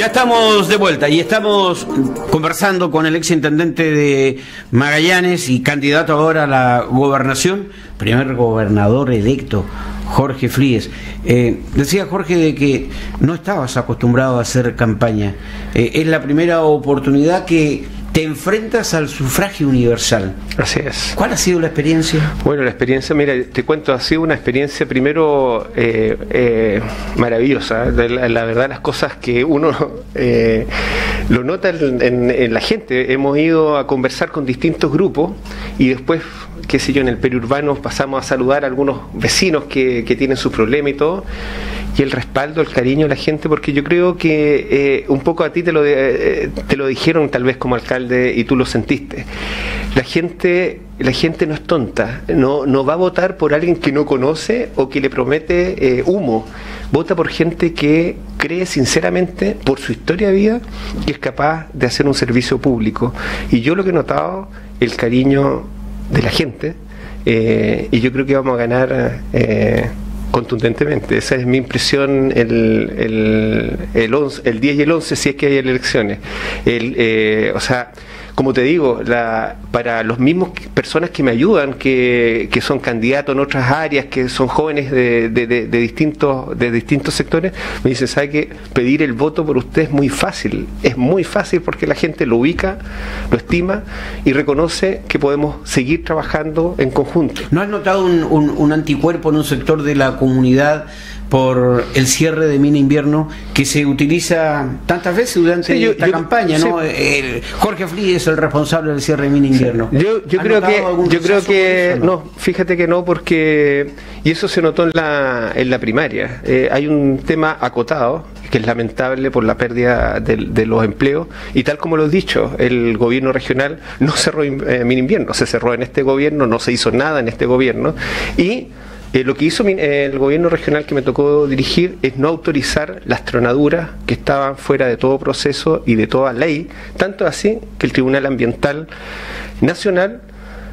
Ya estamos de vuelta y estamos conversando con el exintendente de Magallanes y candidato ahora a la gobernación, primer gobernador electo, Jorge Fríes. Decía Jorge de que no estabas acostumbrado a hacer campaña. Es la primera oportunidad que te enfrentas al sufragio universal. Así es. ¿Cuál ha sido la experiencia? Bueno, la experiencia, mira, te cuento, ha sido una experiencia primero maravillosa. La verdad, las cosas que uno lo nota en la gente. Hemos ido a conversar con distintos grupos y después, qué sé yo, en el periurbano pasamos a saludar a algunos vecinos que tienen su problema y todo. Y el respaldo, el cariño de la gente, porque yo creo que un poco a ti te lo dijeron tal vez como alcalde y tú lo sentiste. La gente no es tonta, no va a votar por alguien que no conoce o que le promete humo. Vota por gente que cree sinceramente, por su historia de vida, que es capaz de hacer un servicio público. Y yo lo que he notado, el cariño de la gente, y yo creo que vamos a ganar contundentemente. Esa es mi impresión el 10 y el 11, si es que hay elecciones. O sea, como te digo, para los mismos personas que me ayudan, que son candidatos en otras áreas, que son jóvenes de distintos sectores, me dicen, ¿sabe qué? Pedir el voto por usted es muy fácil porque la gente lo ubica, lo estima y reconoce que podemos seguir trabajando en conjunto. ¿No has notado un anticuerpo en un sector de la comunidad por el cierre de mina invierno que se utiliza tantas veces durante esta campaña, ¿no? Sí. Jorge Fríes es el responsable del cierre de mina invierno. Yo creo que no, fíjate que no, porque y eso se notó en la primaria. Hay un tema acotado que es lamentable por la pérdida de los empleos y tal como lo he dicho, el gobierno regional no cerró mina invierno, se cerró en este gobierno, no se hizo nada en este gobierno y lo que hizo el gobierno regional que me tocó dirigir es no autorizar las tronaduras que estaban fuera de todo proceso y de toda ley, tanto así que el Tribunal Ambiental Nacional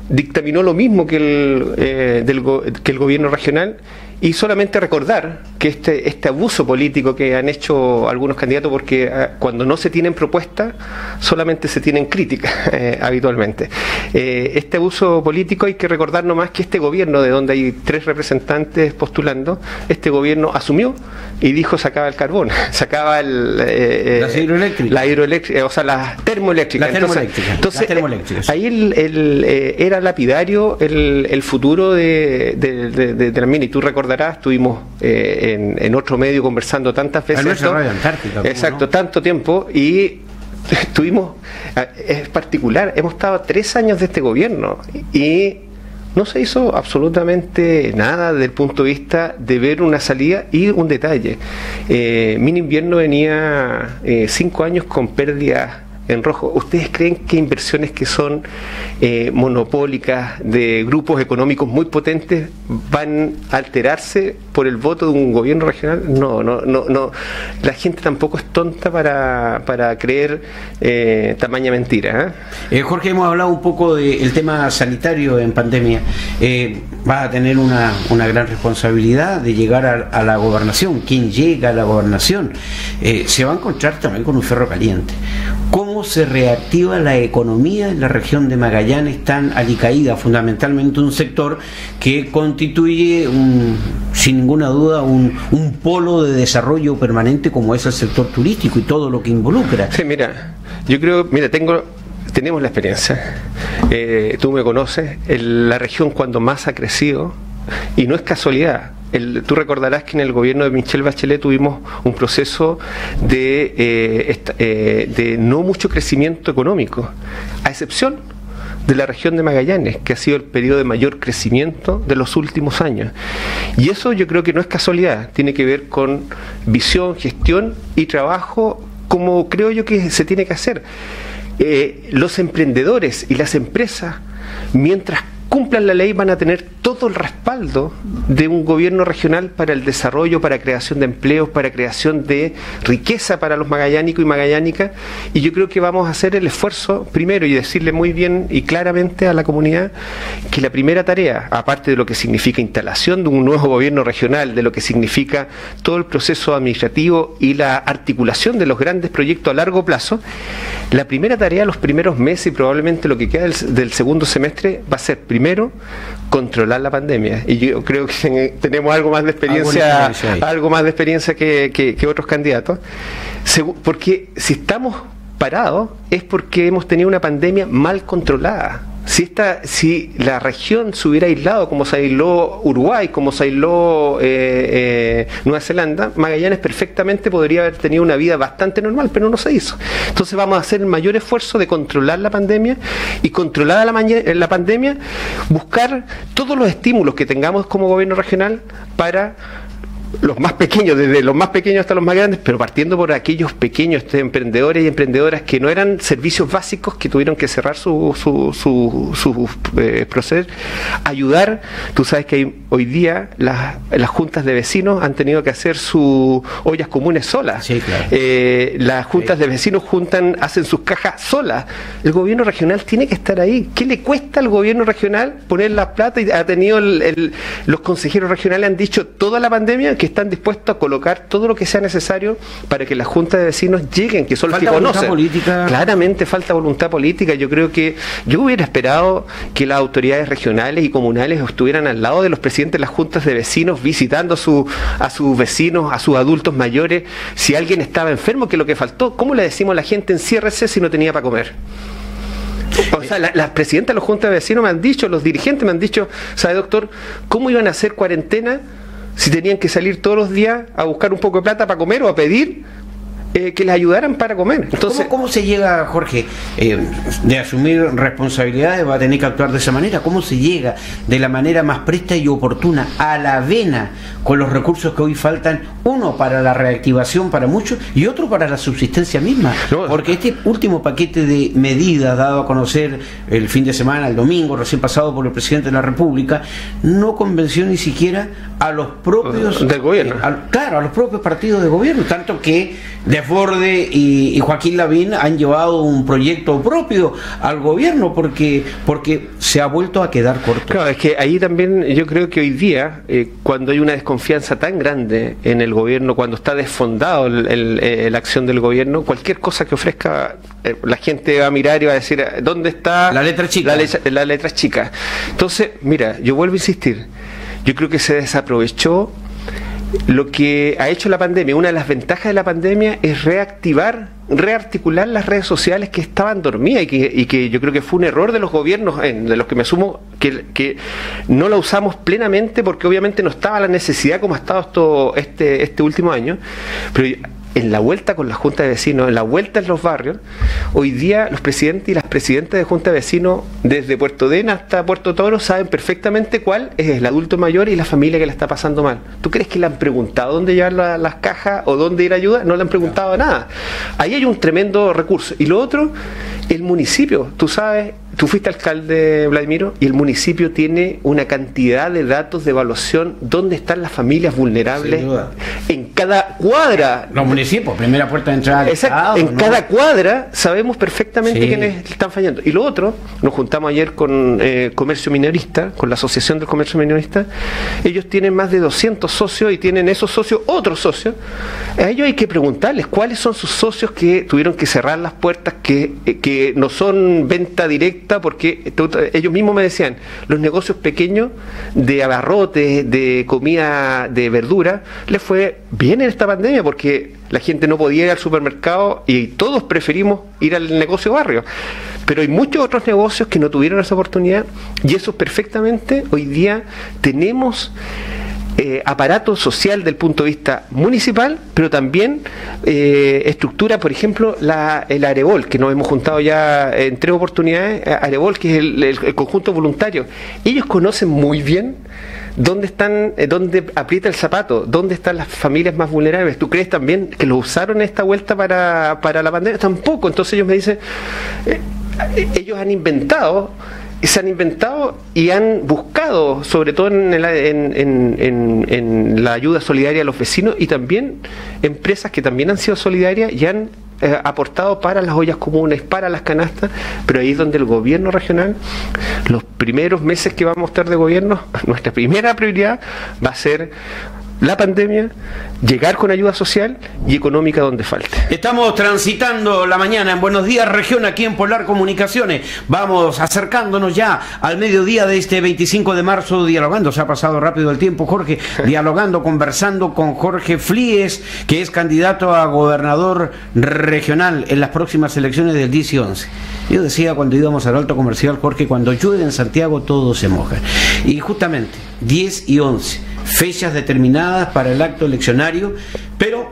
dictaminó lo mismo que el gobierno regional. Y solamente recordar que este abuso político que han hecho algunos candidatos, porque cuando no se tienen propuestas, solamente se tienen críticas habitualmente. Este abuso político hay que recordar nomás que este gobierno, de donde hay 3 representantes postulando, este gobierno asumió y dijo se acaba el carbón, se acaba las hidroeléctricas, o sea, las termoeléctricas. Entonces, ahí era lapidario el futuro de la mina. Y tú recordarás, estuvimos en otro medio conversando tantas veces. Nuestra Radio Antártica. Exacto, ¿no? Tanto tiempo y estuvimos, es particular, hemos estado 3 años de este gobierno y no se hizo absolutamente nada desde el punto de vista de ver una salida. Y un detalle, Mina Invierno venía 5 años con pérdidas en rojo. ¿Ustedes creen que inversiones que son monopólicas de grupos económicos muy potentes van a alterarse por el voto de un gobierno regional? No. La gente tampoco es tonta para creer tamaña mentira. Jorge, hemos hablado un poco del tema sanitario en pandemia. Vas a tener una gran responsabilidad de llegar a la gobernación. ¿Quién llega a la gobernación? Se va a encontrar también con un ferro caliente. ¿Cómo se reactiva la economía en la región de Magallanes tan alicaída? Fundamentalmente un sector que constituye sin ninguna duda un polo de desarrollo permanente como es el sector turístico y todo lo que involucra. Sí, mira, yo creo, tenemos la experiencia, tú me conoces, la región cuando más ha crecido, y no es casualidad. Tú recordarás que en el gobierno de Michelle Bachelet tuvimos un proceso de no mucho crecimiento económico, a excepción de la región de Magallanes, que ha sido el periodo de mayor crecimiento de los últimos años. Y eso yo creo que no es casualidad, tiene que ver con visión, gestión y trabajo, como creo yo que se tiene que hacer. Los emprendedores y las empresas, mientras cumplan la ley, van a tener todo el respaldo de un gobierno regional para el desarrollo, para creación de empleos, para creación de riqueza para los magallánicos y magallánicas, y yo creo que vamos a hacer el esfuerzo primero y decirle muy bien y claramente a la comunidad que la primera tarea, aparte de lo que significa instalación de un nuevo gobierno regional, de lo que significa todo el proceso administrativo y la articulación de los grandes proyectos a largo plazo, la primera tarea los primeros meses y probablemente lo que queda del segundo semestre va a ser primero controlar la pandemia, y yo creo que tenemos algo más de experiencia, que otros candidatos, porque si estamos parados es porque hemos tenido una pandemia mal controlada. Si la región se hubiera aislado como se aisló Uruguay, como se aisló Nueva Zelanda, Magallanes perfectamente podría haber tenido una vida bastante normal, pero no se hizo. Entonces vamos a hacer el mayor esfuerzo de controlar la pandemia, y controlada la pandemia, buscar todos los estímulos que tengamos como gobierno regional para los más pequeños, desde los más pequeños hasta los más grandes, pero partiendo por aquellos pequeños emprendedores y emprendedoras que no eran servicios básicos, que tuvieron que cerrar su proceder, ayudar. Tú sabes que hoy día las juntas de vecinos han tenido que hacer sus ollas comunes solas. Sí, claro. Las juntas de vecinos hacen sus cajas solas. El gobierno regional tiene que estar ahí. ¿Qué le cuesta al gobierno regional poner la plata? Y ha tenido los consejeros regionales han dicho toda la pandemia que están dispuestos a colocar todo lo que sea necesario para que las juntas de vecinos lleguen, que son los que conocen. Política. Claramente falta voluntad política. Yo creo que yo hubiera esperado que las autoridades regionales y comunales estuvieran al lado de los presidentes de las juntas de vecinos, visitando a sus vecinos, a sus adultos mayores. Si alguien estaba enfermo, que lo que faltó, ¿cómo le decimos a la gente enciérrese si no tenía para comer? O sea, las presidentas de las juntas de vecinos me han dicho, los dirigentes me han dicho, ¿sabe, doctor? ¿Cómo iban a hacer cuarentena si tenían que salir todos los días a buscar un poco de plata para comer o a pedir que les ayudaran para comer? Entonces, ¿Cómo se llega, Jorge, de asumir responsabilidades, va a tener que actuar de esa manera? ¿Cómo se llega de la manera más presta y oportuna, a la vena, con los recursos que hoy faltan, uno para la reactivación para muchos y otro para la subsistencia misma? Porque este último paquete de medidas dado a conocer el fin de semana, el domingo, recién pasado por el presidente de la República, no convenció ni siquiera a los propios del gobierno. A los propios partidos de gobierno, tanto que Desborde y Joaquín Lavín han llevado un proyecto propio al gobierno porque se ha vuelto a quedar corto. Claro, es que ahí también yo creo que hoy día, cuando hay una desconfianza tan grande en el gobierno, cuando está desfondado la acción del gobierno, cualquier cosa que ofrezca, la gente va a mirar y va a decir, ¿dónde está la letra chica? La letra chica. Entonces, mira, yo vuelvo a insistir, yo creo que se desaprovechó lo que ha hecho la pandemia. Una de las ventajas de la pandemia es rearticular las redes sociales que estaban dormidas y que yo creo que fue un error de los gobiernos, de los que me asumo, que no la usamos plenamente, porque obviamente no estaba la necesidad como ha estado este último año. Pero en la vuelta con la Junta de Vecinos, en la vuelta en los barrios, hoy día los presidentes y las presidentas de Junta de Vecinos, desde Puerto Den hasta Puerto Toro, saben perfectamente cuál es el adulto mayor y la familia que la está pasando mal. ¿Tú crees que le han preguntado dónde llevar las cajas o dónde ir a ayuda? No le han preguntado nada. Ahí hay un tremendo recurso. Y lo otro, el municipio. Tú sabes, tú fuiste alcalde, Vladimiro, y el municipio tiene una cantidad de datos de evaluación dónde están las familias vulnerables en cada cuadra. Los municipios, primera puerta de entrada. Exacto, en cada cuadra sabemos perfectamente quiénes están fallando. Y lo otro, nos juntamos ayer con Comercio Minorista, con la Asociación del Comercio Minorista. Ellos tienen más de 200 socios y tienen esos socios otros socios. A ellos hay que preguntarles cuáles son sus socios que tuvieron que cerrar las puertas, que no son venta directa, porque ellos mismos me decían, los negocios pequeños de abarrotes, de comida, de verdura, les fue bien en esta pandemia porque la gente no podía ir al supermercado y todos preferimos ir al negocio barrio. Pero hay muchos otros negocios que no tuvieron esa oportunidad, y eso perfectamente hoy día tenemos aparato social del punto de vista municipal, pero también estructura, por ejemplo, el Arebol, que nos hemos juntado ya en 3 oportunidades, Arebol, que es el conjunto voluntario. Ellos conocen muy bien dónde aprieta el zapato, dónde están las familias más vulnerables. ¿Tú crees también que lo usaron esta vuelta para la pandemia? Tampoco. Entonces ellos me dicen, ellos han inventado se han inventado y han buscado, sobre todo en la ayuda solidaria a los vecinos, y también empresas que también han sido solidarias y han aportado para las ollas comunes, para las canastas, pero ahí es donde el gobierno regional, los primeros meses que vamos a estar de gobierno, nuestra primera prioridad va a ser la pandemia, llegar con ayuda social y económica donde falte. Estamos transitando la mañana en Buenos Días Región, aquí en Polar Comunicaciones. Vamos acercándonos ya al mediodía de este 25 de marzo, dialogando. Se ha pasado rápido el tiempo, Jorge. Dialogando, conversando con Jorge Flies, que es candidato a gobernador regional en las próximas elecciones del 10 y 11. Yo decía cuando íbamos al Alto Comercial, Jorge, cuando llueve en Santiago todo se moja. Y justamente 10 y 11. Fechas determinadas para el acto eleccionario, pero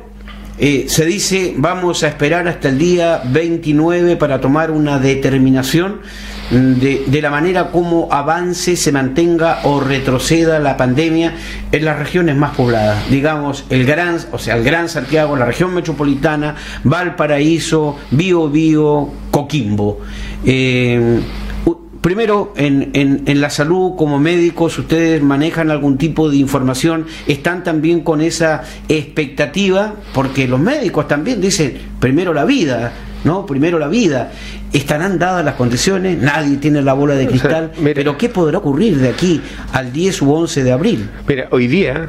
se dice vamos a esperar hasta el día 29 para tomar una determinación de la manera como avance, se mantenga o retroceda la pandemia en las regiones más pobladas, digamos el Gran Santiago, la región metropolitana, Valparaíso, Biobío, Coquimbo. Primero, en la salud, como médicos, ustedes manejan algún tipo de información, están también con esa expectativa, porque los médicos también dicen, primero la vida, ¿no? Primero la vida. ¿Estarán dadas las condiciones? Nadie tiene la bola de cristal. Mira, pero ¿qué podrá ocurrir de aquí al 10 u 11 de abril? Mira, hoy día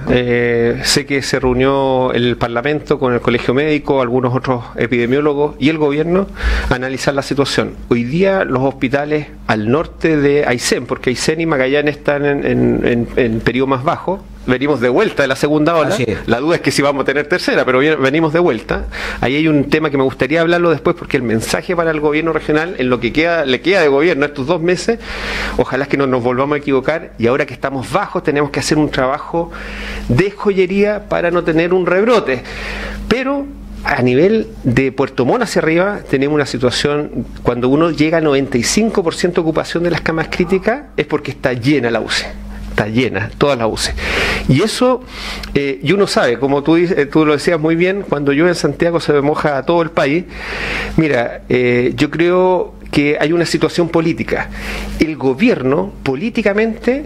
sé que se reunió el Parlamento con el Colegio Médico, algunos otros epidemiólogos y el gobierno a analizar la situación. Hoy día los hospitales al norte de Aysén, porque Aysén y Magallanes están en periodo más bajo. Venimos de vuelta de la segunda ola. La duda es que si vamos a tener tercera, pero venimos de vuelta. Ahí hay un tema que me gustaría hablarlo después, porque el mensaje para el gobierno regional, en lo que le queda de gobierno estos 2 meses, ojalá es que no nos volvamos a equivocar, y ahora que estamos bajos tenemos que hacer un trabajo de joyería para no tener un rebrote. Pero a nivel de Puerto Montt hacia arriba tenemos una situación, cuando uno llega a 95% de ocupación de las camas críticas, es porque está llena la UCI. Está llena, todas las UCI. Y eso, y uno sabe, como tú lo decías muy bien, cuando llueve en Santiago se moja a todo el país. Mira, yo creo que hay una situación política. El gobierno, políticamente,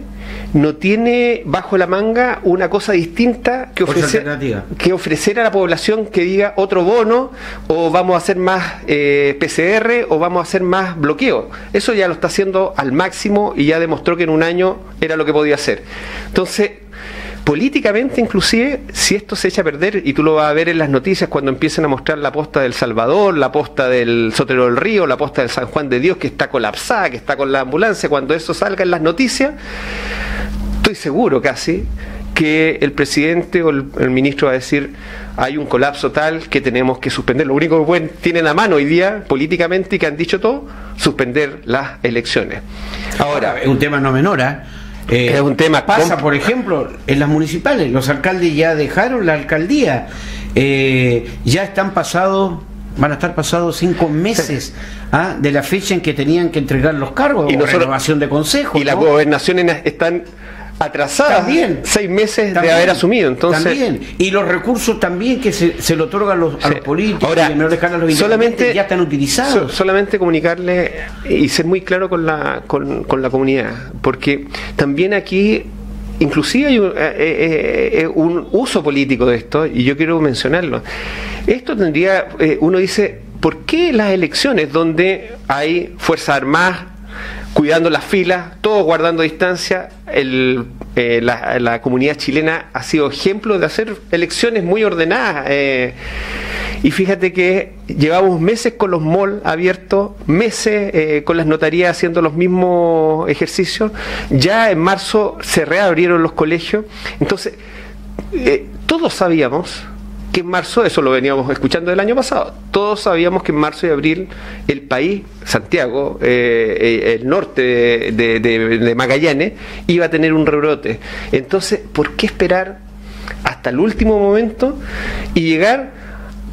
no tiene bajo la manga una cosa distinta que ofrecer a la población, que diga otro bono, o vamos a hacer más PCR, o vamos a hacer más bloqueo. Eso ya lo está haciendo al máximo y ya demostró que en un año era lo que podía hacer. Entonces, políticamente, inclusive, si esto se echa a perder, y tú lo vas a ver en las noticias cuando empiecen a mostrar la posta del Salvador, la posta del Sotero del Río, la posta del San Juan de Dios, que está colapsada, que está con la ambulancia, cuando eso salga en las noticias, estoy seguro casi que el presidente o el ministro va a decir, hay un colapso tal que tenemos que suspender. Lo único que tienen a mano hoy día, políticamente, y que han dicho todo, suspender las elecciones. Ahora, es un tema no menor, es un tema. Pasa, por ejemplo, en las municipales, los alcaldes ya dejaron la alcaldía, ya van a estar pasados 5 meses de la fecha en que tenían que entregar los cargos, y renovación de consejos. Y las gobernaciones están atrasadas también, 6 meses también, de haber asumido. Entonces, también. Y los recursos también que se le otorgan a los políticos. Ahora, y no dejan a los solamente ya están utilizados. Solamente comunicarle y ser muy claro con la comunidad, porque también aquí inclusive hay un uso político de esto, y yo quiero mencionarlo. Esto tendría, uno dice, ¿por qué las elecciones donde hay Fuerzas Armadas cuidando las filas, todos guardando distancia, la comunidad chilena ha sido ejemplo de hacer elecciones muy ordenadas, y fíjate que llevamos meses con los malls abiertos, meses con las notarías haciendo los mismos ejercicios, ya en marzo se reabrieron los colegios. Entonces todos sabíamos que en marzo, eso lo veníamos escuchando del año pasado, todos sabíamos que en marzo y abril el país, Santiago, el norte de Magallanes, iba a tener un rebrote. Entonces, ¿por qué esperar hasta el último momento y llegar,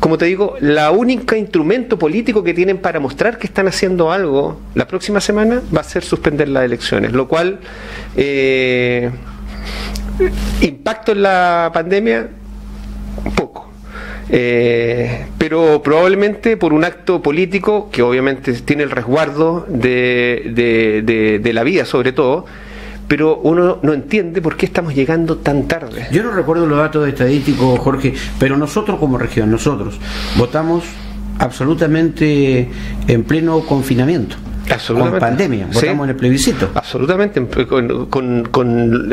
como te digo, la única instrumento político que tienen para mostrar que están haciendo algo la próxima semana va a ser suspender las elecciones, lo cual impacto en la pandemia poco. pero probablemente por un acto político que obviamente tiene el resguardo de la vida sobre todo, pero uno no entiende por qué estamos llegando tan tarde. Yo no recuerdo los datos estadísticos, Jorge, pero nosotros como región, nosotros votamos absolutamente en pleno confinamiento. Con pandemia, votamos en el plebiscito. Absolutamente,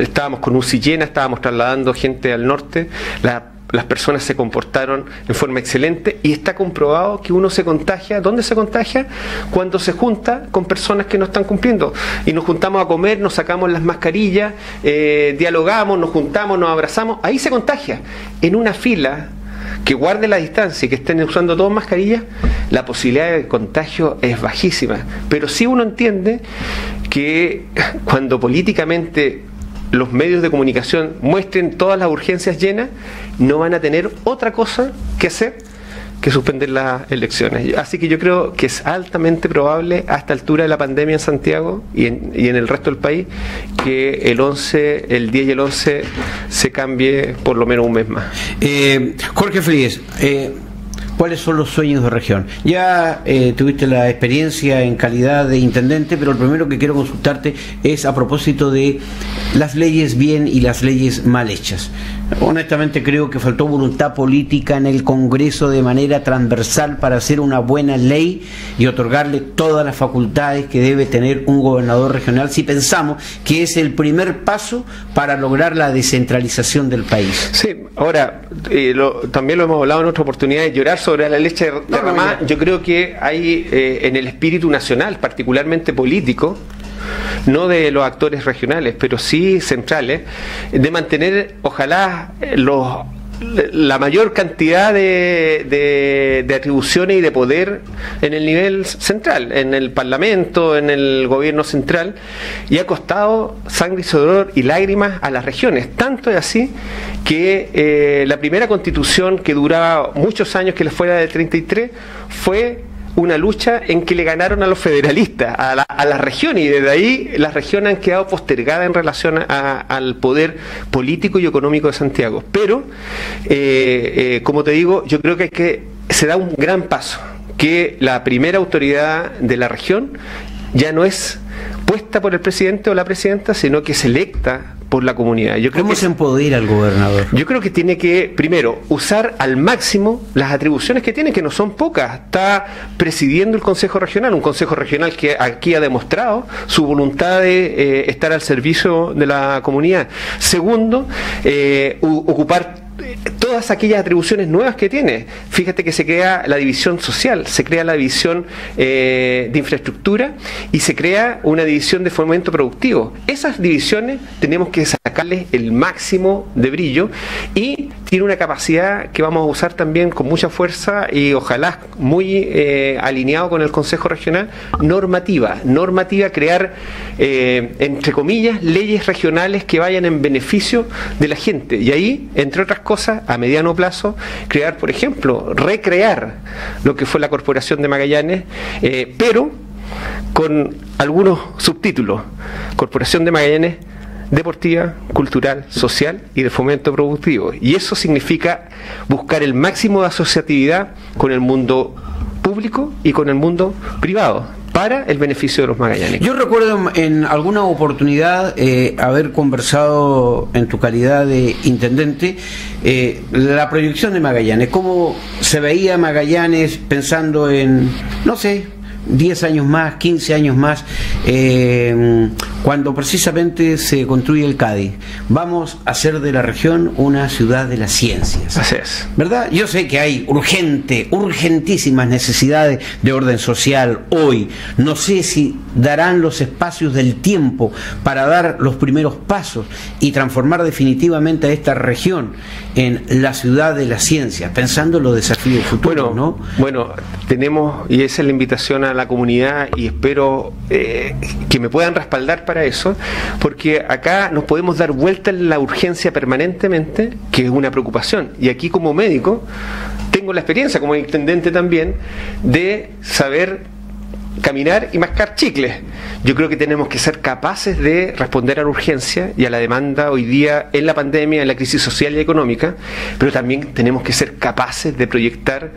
estábamos con UCI llena, estábamos trasladando gente al norte, las personas se comportaron en forma excelente y está comprobado que uno se contagia. ¿Dónde se contagia? Cuando se junta con personas que no están cumpliendo. Y nos juntamos a comer, nos sacamos las mascarillas, dialogamos, nos juntamos, nos abrazamos. Ahí se contagia. En una fila que guarde la distancia y que estén usando todos mascarillas, la posibilidad de contagio es bajísima. Pero sí uno entiende que cuando políticamente los medios de comunicación muestren todas las urgencias llenas, no van a tener otra cosa que hacer que suspender las elecciones. Así que yo creo que es altamente probable a esta altura de la pandemia en Santiago y en el resto del país que el 10 y el 11 se cambie por lo menos un mes más. Jorge Fríguez, ¿cuáles son los sueños de región? Ya tuviste la experiencia en calidad de intendente, pero lo primero que quiero consultarte es a propósito de las leyes bien y las leyes mal hechas. Honestamente creo que faltó voluntad política en el Congreso de manera transversal para hacer una buena ley y otorgarle todas las facultades que debe tener un gobernador regional, si pensamos que es el primer paso para lograr la descentralización del país. Sí, ahora, también lo hemos hablado en otra oportunidad, de llorar sobre la leche derramada. Yo creo que hay en el espíritu nacional, particularmente político, no de los actores regionales, pero sí centrales, de mantener, ojalá, la mayor cantidad de atribuciones y de poder en el nivel central, en el Parlamento, en el gobierno central, y ha costado sangre y sudor y lágrimas a las regiones. Tanto es así que la primera constitución, que duraba muchos años, que fue la del 33, fue una lucha en que le ganaron a los federalistas, a las regiones, y desde ahí las regiones han quedado postergadas en relación al poder político y económico de Santiago. Pero, como te digo, yo creo que se da un gran paso, que la primera autoridad de la región ya no es puesta por el presidente o la presidenta, sino que es electa por la comunidad. ¿Cómo se empodera al gobernador? Yo creo que tiene que, primero, usar al máximo las atribuciones que tiene, que no son pocas. Está presidiendo el Consejo Regional, un Consejo Regional que aquí ha demostrado su voluntad de estar al servicio de la comunidad. Segundo, ocupar todas aquellas atribuciones nuevas que tiene. Fíjate que se crea la división social, se crea la división de infraestructura y se crea una división de fomento productivo. Esas divisiones tenemos que sacarles el máximo de brillo, y tiene una capacidad que vamos a usar también con mucha fuerza y ojalá muy alineado con el Consejo Regional, normativa, crear entre comillas leyes regionales que vayan en beneficio de la gente, y ahí, entre otras cosas, a mediano plazo, crear, por ejemplo, recrear lo que fue la Corporación de Magallanes, pero con algunos subtítulos: Corporación de Magallanes deportiva, cultural, social y de fomento productivo. Y eso significa buscar el máximo de asociatividad con el mundo público y con el mundo privado, para el beneficio de los magallánicos. Yo recuerdo en alguna oportunidad haber conversado en tu calidad de intendente la proyección de Magallanes, cómo se veía Magallanes pensando en, no sé, 10 años más, 15 años más, cuando precisamente se construye el CADI. Vamos a hacer de la región una ciudad de las ciencias. Así es. ¿Verdad? Yo sé que hay urgentísimas necesidades de orden social hoy. No sé si darán los espacios del tiempo para dar los primeros pasos y transformar definitivamente a esta región en la ciudad de las ciencias, pensando en los desafíos futuros, ¿no? Bueno, tenemos, y esa es la invitación a la comunidad, y espero que me puedan respaldar para eso, porque acá nos podemos dar vuelta en la urgencia permanentemente, que es una preocupación, y aquí como médico tengo la experiencia, como intendente también, de saber caminar y mascar chicles. Yo creo que tenemos que ser capaces de responder a la urgencia y a la demanda hoy día en la pandemia, en la crisis social y económica, pero también tenemos que ser capaces de proyectar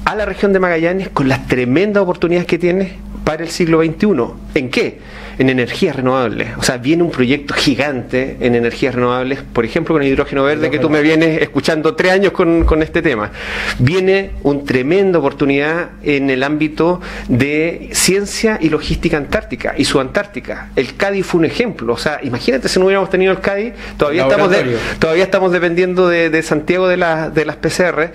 a la región de Magallanes con las tremendas oportunidades que tiene para el siglo XXI. ¿En qué? En energías renovables. O sea, viene un proyecto gigante en energías renovables, por ejemplo con el hidrógeno verde, que tú me vienes escuchando 3 años con este tema. Viene una tremenda oportunidad en el ámbito de ciencia y logística antártica y subantártica. El CADI fue un ejemplo. O sea, imagínate si no hubiéramos tenido el CADI, todavía estamos dependiendo de Santiago de las PCR,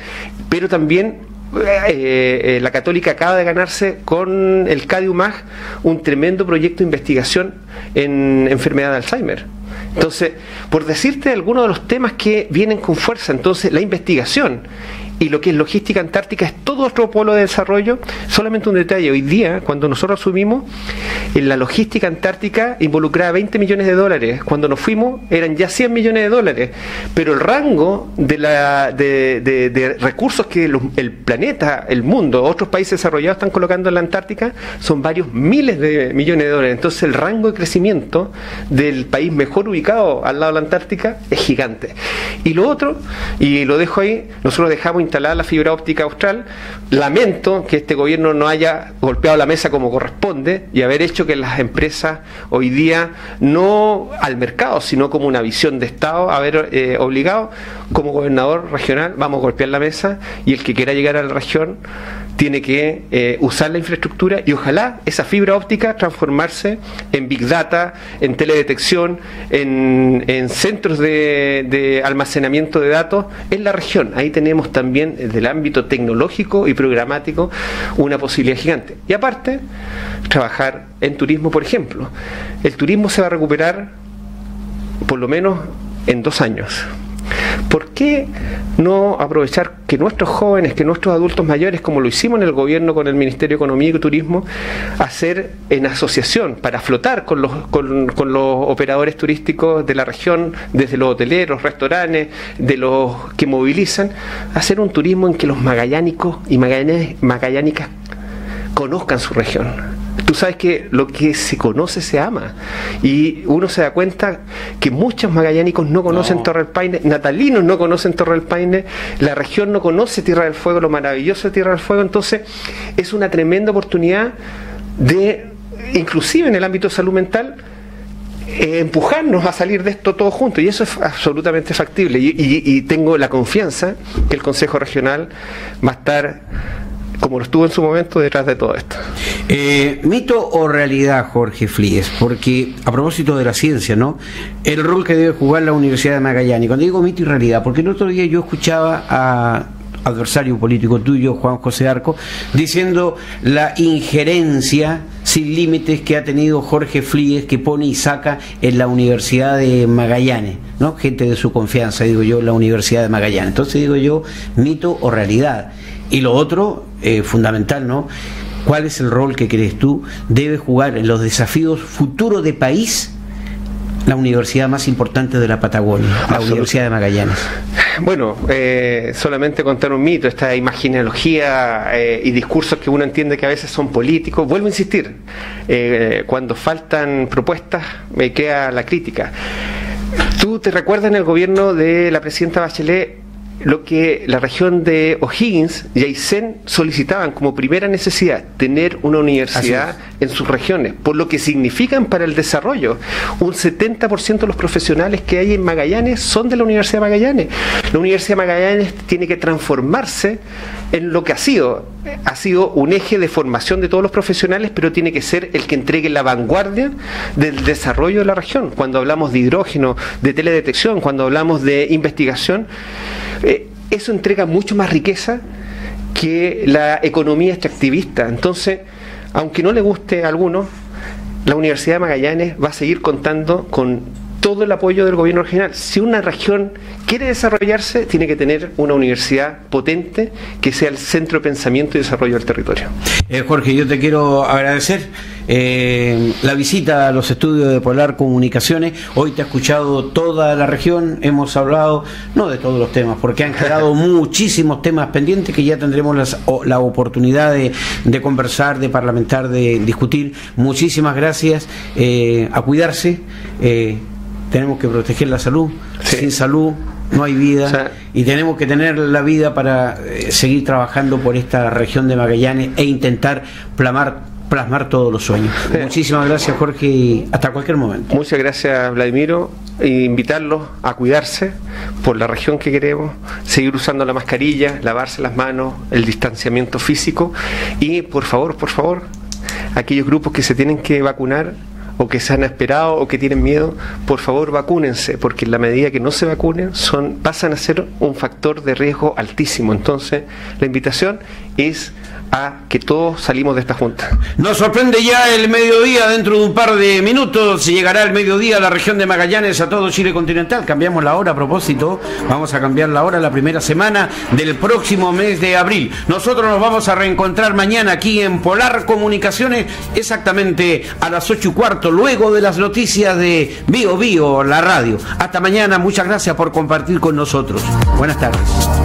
pero también la Católica acaba de ganarse con el CADI-UMAG un tremendo proyecto de investigación en enfermedad de Alzheimer. Entonces, por decirte algunos de los temas que vienen con fuerza, entonces la investigación y lo que es logística antártica es todo otro polo de desarrollo. Solamente un detalle: hoy día, cuando nosotros asumimos, en la logística antártica involucraba $20 millones. Cuando nos fuimos eran ya $100 millones, pero el rango de recursos que el planeta, el mundo, otros países desarrollados están colocando en la Antártica son varios miles de millones de dólares. Entonces el rango de crecimiento del país mejor ubicado al lado de la Antártica es gigante. Y lo otro, y lo dejo ahí, nosotros dejamos instalada la fibra óptica austral. Lamento que este gobierno no haya golpeado la mesa como corresponde y haber hecho que las empresas hoy día, no al mercado, sino como una visión de Estado, haber obligado. Como gobernador regional vamos a golpear la mesa, y el que quiera llegar a la región tiene que usar la infraestructura, y ojalá esa fibra óptica transformarse en Big Data, en teledetección, en centros de almacenamiento de datos en la región. Ahí tenemos también, desde el ámbito tecnológico y programático, una posibilidad gigante. Y aparte, trabajar en turismo, por ejemplo. El turismo se va a recuperar por lo menos en 2 años. ¿Por qué no aprovechar que nuestros jóvenes, que nuestros adultos mayores, como lo hicimos en el gobierno con el Ministerio de Economía y Turismo, hacer en asociación para flotar con los operadores turísticos de la región, desde los hoteleros, restaurantes, de los que movilizan, hacer un turismo en que los magallánicos y magallánicas conozcan su región? Tú sabes que lo que se conoce se ama, y uno se da cuenta que muchos magallánicos no conocen Torre del Paine, natalinos no conocen Torre del Paine, la región no conoce Tierra del Fuego, lo maravilloso de Tierra del Fuego. Entonces es una tremenda oportunidad de, inclusive en el ámbito de salud mental, empujarnos a salir de esto todos juntos, y eso es absolutamente factible, y tengo la confianza que el Consejo Regional va a estar, como lo estuvo en su momento, detrás de todo esto. ¿Mito o realidad, Jorge Flies? Porque a propósito de la ciencia, ¿no? El rol que debe jugar la Universidad de Magallanes. Cuando digo mito y realidad, porque el otro día yo escuchaba a adversario político tuyo, Juan José Arco, diciendo la injerencia sin límites que ha tenido Jorge Flies, que pone y saca en la Universidad de Magallanes, ¿no? Gente de su confianza, digo yo, la Universidad de Magallanes. Entonces digo yo, mito o realidad. Y lo otro, fundamental, ¿no? ¿Cuál es el rol que crees tú debe jugar en los desafíos futuros de país la universidad más importante de la Patagonia, la Universidad de Magallanes? Bueno, solamente contar un mito, esta imaginología y discursos que uno entiende que a veces son políticos. Vuelvo a insistir, cuando faltan propuestas me queda la crítica. ¿Tú te recuerdas en el gobierno de la presidenta Bachelet lo que la región de O'Higgins y Aysén solicitaban como primera necesidad? Tener una universidad en sus regiones, por lo que significan para el desarrollo. Un 70% de los profesionales que hay en Magallanes son de la Universidad de Magallanes. La Universidad de Magallanes tiene que transformarse en lo que ha sido un eje de formación de todos los profesionales, pero tiene que ser el que entregue la vanguardia del desarrollo de la región. Cuando hablamos de hidrógeno, de teledetección, cuando hablamos de investigación, eso entrega mucho más riqueza que la economía extractivista. Entonces, aunque no le guste a algunos, la Universidad de Magallanes va a seguir contando con todo el apoyo del gobierno regional. Si una región quiere desarrollarse, tiene que tener una universidad potente que sea el centro de pensamiento y desarrollo del territorio. Jorge, yo te quiero agradecer la visita a los estudios de Polar Comunicaciones. Hoy te ha escuchado toda la región, hemos hablado, no de todos los temas, porque han quedado muchísimos temas pendientes que ya tendremos la oportunidad de conversar, de parlamentar, de discutir. Muchísimas gracias, a cuidarse, tenemos que proteger la salud, sí. Sin salud no hay vida, o sea, y tenemos que tener la vida para seguir trabajando por esta región de Magallanes e intentar plasmar todos los sueños. Muchísimas gracias, Jorge, y hasta cualquier momento. Muchas gracias, Vladimiro, e invitarlos a cuidarse por la región que queremos, seguir usando la mascarilla, lavarse las manos, el distanciamiento físico y por favor, aquellos grupos que se tienen que vacunar o que se han esperado o que tienen miedo, por favor vacúnense, porque en la medida que no se vacunen pasan a ser un factor de riesgo altísimo. Entonces la invitación es a que todos salimos de esta junta. Nos sorprende ya el mediodía, dentro de un par de minutos llegará el mediodía a la región de Magallanes, a todo Chile continental. Cambiamos la hora a propósito, vamos a cambiar la hora la primera semana del próximo mes de abril. Nosotros nos vamos a reencontrar mañana aquí en Polar Comunicaciones, exactamente a las 8:15, luego de las noticias de Bio Bio, la radio. Hasta mañana, muchas gracias por compartir con nosotros. Buenas tardes.